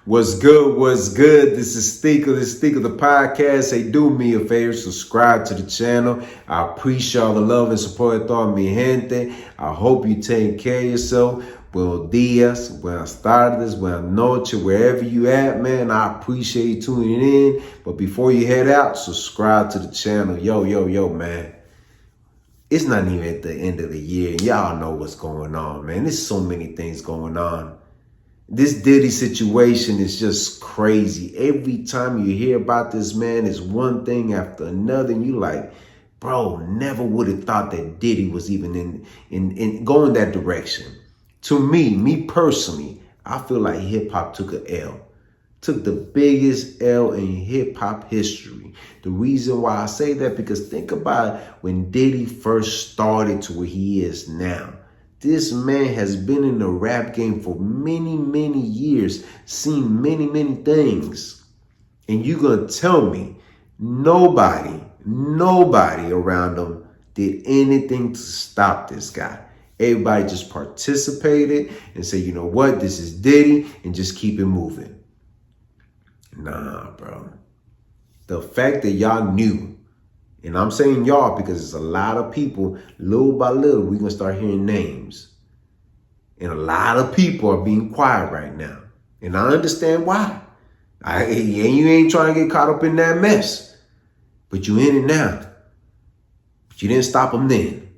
What's good? What's good? This is Stika. This is Stika, the podcast. Hey, do me a favor, subscribe to the channel. I appreciate all the love and support from mi gente. I hope you take care of yourself. Buenos dias, buenas tardes, buenas noches, wherever you at, man. I appreciate you tuning in. But before you head out, subscribe to the channel. Yo, man. It's not even at the end of the year. Y'all know what's going on, man. There's so many things going on. This Diddy situation is just crazy. Every time you hear about this man, it's one thing after another. And you like, bro, never would have thought that Diddy was even in going that direction. To me personally, I feel like hip hop took a L. Took the biggest L in hip hop history. The reason why I say that, because think about when Diddy first started to where he is now. This man has been in the rap game for many years, seen many things. And you're going to tell me nobody around him did anything to stop this guy. Everybody just participated and said, you know what, this is Diddy, and just keep it moving. Nah, bro. The fact that y'all knew, and I'm saying y'all because there's a lot of people, little by little, we're going to start hearing names. And a lot of people are being quiet right now. And I understand why. You ain't trying to get caught up in that mess. But you in it now. But you didn't stop them then.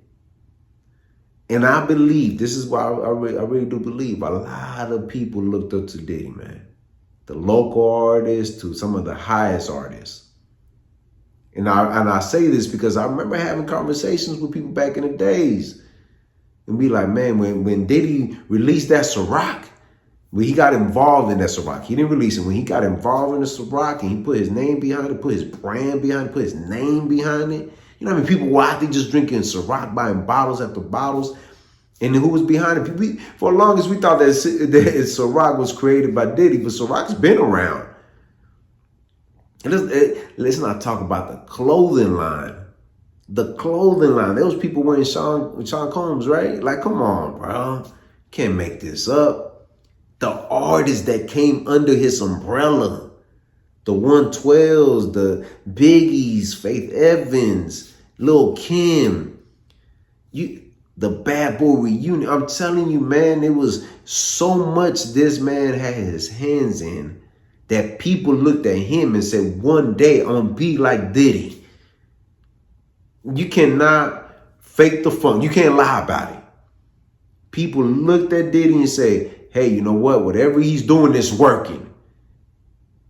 And I believe, this is why I really do believe, a lot of people looked up to Diddy, man. The local artists to some of the highest artists. And I say this because I remember having conversations with people back in the days and be like, man, when Diddy released that Ciroc, when he got involved in that Ciroc, he didn't release it. When he got involved in the Ciroc and he put his name behind it, put his brand behind it, put his name behind it. You know what I mean? People were out there just drinking Ciroc, buying bottles after bottles. And who was behind it? For the longest, we thought that Ciroc was created by Diddy, but Ciroc's been around. And let's not talk about the clothing line. The clothing line. Those people wearing Sean Combs, right? Like, come on, bro. Can't make this up. The artists that came under his umbrella. The 112s, the Biggies, Faith Evans, Lil' Kim. The Bad Boy Reunion. I'm telling you, man, it was so much this man had his hands in that people looked at him and said, one day I'm going to be like Diddy. You cannot fake the funk. You can't lie about it. People looked at Diddy and say, hey, you know what? Whatever he's doing is working.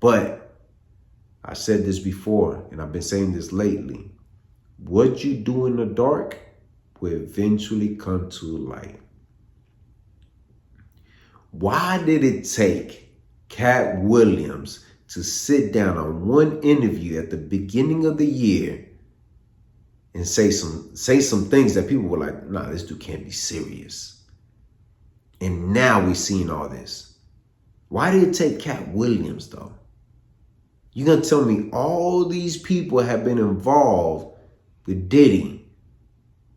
But I said this before, and I've been saying this lately. What you do in the dark will eventually come to light. Why did it take Cat Williams to sit down on one interview at the beginning of the year and say some things that people were like, nah, this dude can't be serious? And now we're seeing all this. Why did it take Cat Williams, though? You're going to tell me all these people have been involved with Diddy,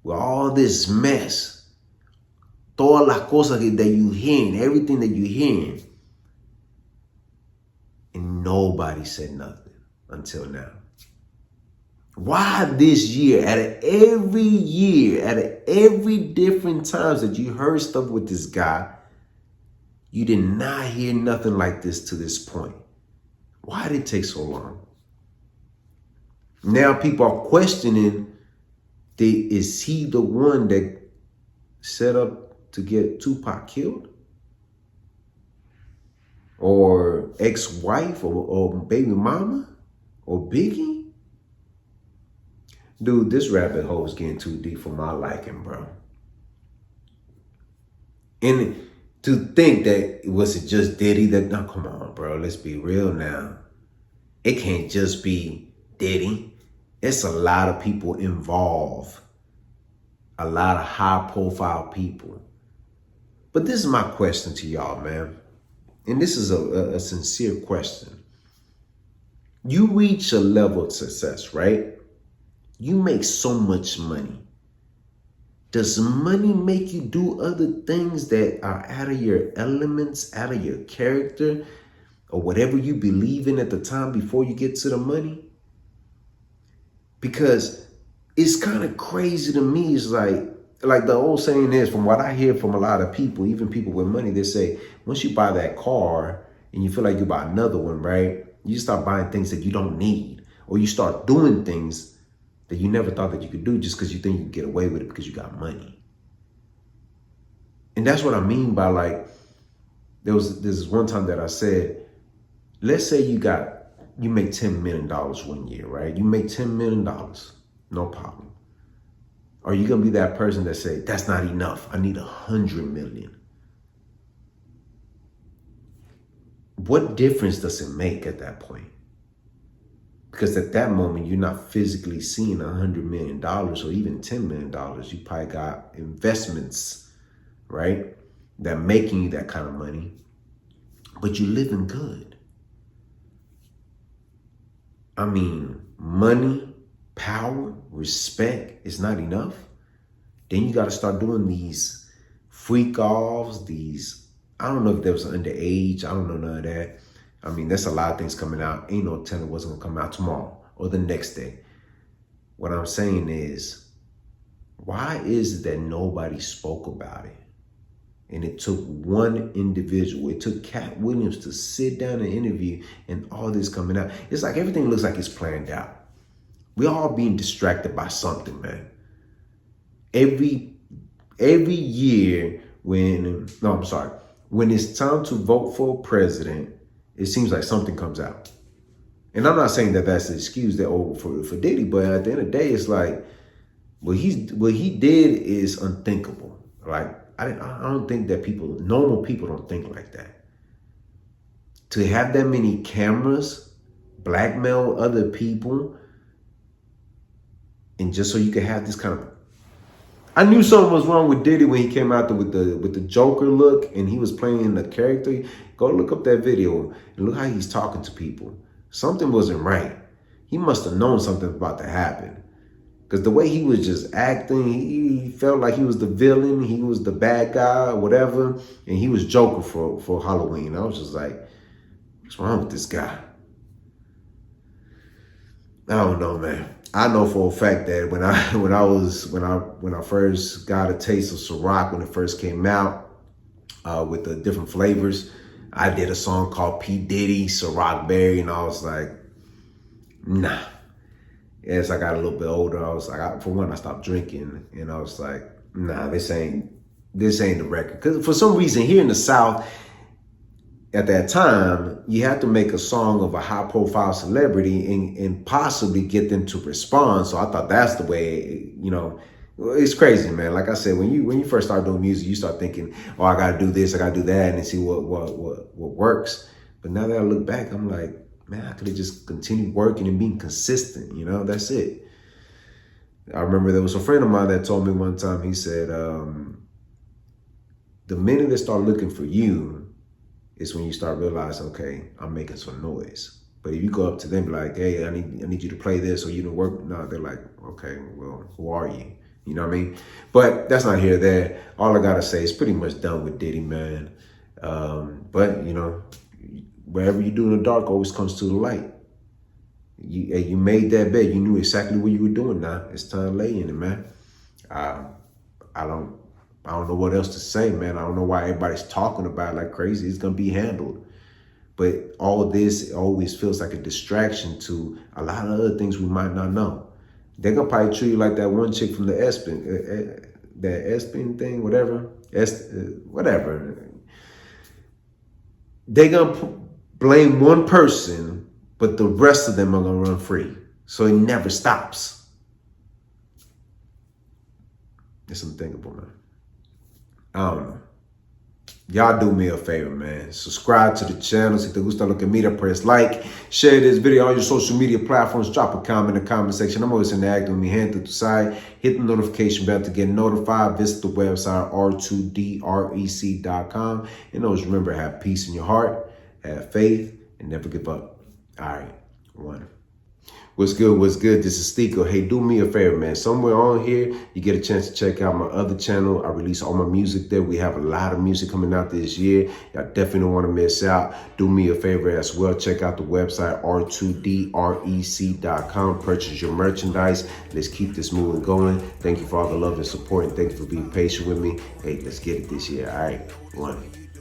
with all this mess, todas las cosas that you're hearing, everything that you're hearing, and nobody said nothing until now? Why this year, out of every different times that you heard stuff with this guy, you did not hear nothing like this to this point? Why did it take so long? Now people are questioning, is he the one that set up to get Tupac killed? Or ex-wife or baby mama or Biggie? Dude, this rabbit hole is getting too deep for my liking, bro. And to think that, was it just Diddy that, no, come on, bro, let's be real now. It can't just be Diddy. It's a lot of people involved. A lot of high profile people. But this is my question to y'all, man. And this is a sincere question. You reach a level of success, right? You make so much money. Does money make you do other things that are out of your elements, out of your character? or whatever you believe in at the time before you get to the money. Because it's kind of crazy to me. It's like the old saying is, from what I hear from a lot of people, even people with money, they say, once you buy that car and you feel like you buy another one, right? You start buying things that you don't need, or you start doing things that you never thought that you could do just because you think you can get away with it because you got money. And that's what I mean by, like, this one time that I said, let's say you make $10 million 1 year, right? You make $10 million, no problem. Are you gonna be that person that say, that's not enough, I need 100 million? What difference does it make at that point? Because at that moment, you're not physically seeing $100 million or even $10 million. You probably got investments, right, that making you that kind of money, but you're living good. I mean, money, power, respect is not enough. Then you got to start doing these freak offs, I don't know if there was underage. I don't know none of that. I mean, there's a lot of things coming out. Ain't no telling what's going to come out tomorrow or the next day. What I'm saying is, why is it that nobody spoke about it? And it took one individual. It took Cat Williams to sit down and interview, and all this coming out. It's like everything looks like it's planned out. We're all being distracted by something, man. Every year when it's time to vote for a president, it seems like something comes out. And I'm not saying that that's the excuse for Diddy, but at the end of the day, it's like, what he did is unthinkable. Like, I don't think that normal people don't think like that. To have that many cameras, blackmail other people, and just so you could have this kind of, I knew something was wrong with Diddy when he came out there with the Joker look and he was playing the character. Go look up that video and look how he's talking to people. Something wasn't right. He must have known something was about to happen. Because the way he was just acting, he felt like he was the villain, he was the bad guy, or whatever, and he was Joker for Halloween. I was just like, what's wrong with this guy? I don't know, man. I know for a fact that when I first got a taste of Ciroc when it first came out, with the different flavors, I did a song called P. Diddy, Ciroc Berry, and I was like, nah. As I got a little bit older, I was like, for one, I stopped drinking, and I was like, nah, this ain't the record. Because for some reason here in the South, at that time, you had to make a song of a high-profile celebrity and possibly get them to respond. So I thought that's the way, it's crazy, man. Like I said, when you first start doing music, you start thinking, oh, I got to do this, I got to do that, and see what works. But now that I look back, I'm like, man, I could have just continued working and being consistent. That's it. I remember there was a friend of mine that told me one time, he said, the minute they start looking for you is when you start realizing, okay, I'm making some noise. But if you go up to them like, hey, I need you to play this, or you don't work, no, they're like, okay, well, who are you? You know what I mean? But that's not here or there. All I gotta say is pretty much done with Diddy, man. But wherever you do in the dark always comes to the light. You made that bed. You knew exactly what you were doing. Now it's time to lay in it, man. I don't know what else to say, man. I don't know why everybody's talking about it like crazy. It's gonna be handled. But all of this always feels like a distraction to a lot of other things we might not know. They're gonna probably treat you like that one chick from the Espin thing, whatever. Whatever. They're gonna blame one person, but the rest of them are gonna run free. So it never stops. It's unthinkable, man. I don't know. Y'all do me a favor, man. Subscribe to the channel. Si te gusta lo que mira, press like. Share this video on your social media platforms. Drop a comment in the comment section. I'm always interacting with mi gente, tu sabes. Hit the notification bell to get notified. Visit the website r2drec.com. And always remember, have peace in your heart, have faith, and never give up. All right, one. What's good? What's good? This is Stico. Hey, do me a favor, man. Somewhere on here, you get a chance to check out my other channel. I release all my music there. We have a lot of music coming out this year. Y'all definitely don't want to miss out. Do me a favor as well. Check out the website r2drec.com. Purchase your merchandise. Let's keep this moving going. Thank you for all the love and support, and thank you for being patient with me. Hey, let's get it this year. All right, one.